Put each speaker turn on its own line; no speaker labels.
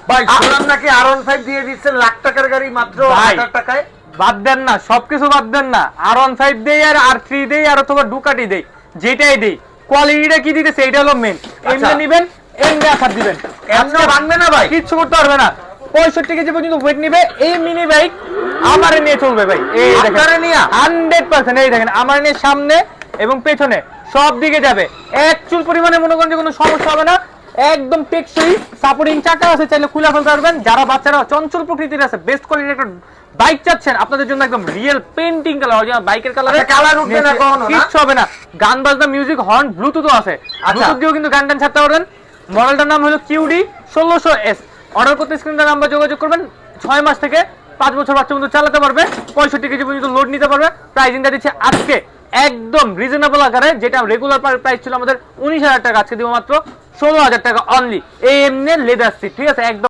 ভাই শুনলাম নাকি R15 দিয়ে দিচ্ছেন লাখ টাকার গাড়ি মাত্র 1000 টাকায়।
বাদ দেন না, সবকিছু বাদ দেন না, R15 দেই আর R3 দেই আর অথবা ডুকাটি দেই, যেটাই দেই কোয়ালিটিটা কি দিতেছে এটা হলো মেন। এমনি নিবেন এমনি আসার দিবেন,
এমনি ভাঙবে না ভাই,
কিচ্ছু করতে পারবে না। 65 কেজি পর্যন্ত ওয়েট নিবে এই মিনি বাইক, আমারে নিয়ে চলবে ভাই। এই দেখেন 100% এই দেখেন আমার নিয়ে সামনে এবং পেছনে সব দিকে যাবে, এক চুল পরিমাণে মনে করেন যে কোনো সমস্যা হবে না। একদম টেকসই সাপোর্টিং চাকা আছে, চাইলে খুলে ফেলতে পারবেন। যারা বাচ্চারা চঞ্চল প্রকৃতির আছে, বেস্ট কোয়ালিটির একটা বাইক চাচ্ছেন, আপনাদের জন্য একদম রিয়েল পেইন্টিং কালার, অরিজিনাল বাইকের কালারে
কালার উঠবে না কখনো,
কিচ্ছু হবে না। গান বাজনা, মিউজিক, হর্ন, ব্লুটুথও আছে, ব্লুটুথ দিয়েও কিন্তু গান টান ছাড়তে পারবেন। মডেলটার নাম হলো QD 1600S। অর্ডার করতে স্ক্রিনের নাম্বার যোগাযোগ করবেন। 6 মাস থেকে 5 বছর বাচ্চা পর্যন্ত চালাতে পারবে, 65 কেজি পর্যন্ত লোড নিতে পারবে। প্রাইসিংটা দিচ্ছে আজকে একদম রিজনেবল আকারে, যেটা রেগুলার প্রাইস ছিল আমাদের 19,000 টাকা, আজকে দিব মাত্র 16,000 টাকা অনলি। এই এমনি লেদার সিট, ঠিক আছে, একদম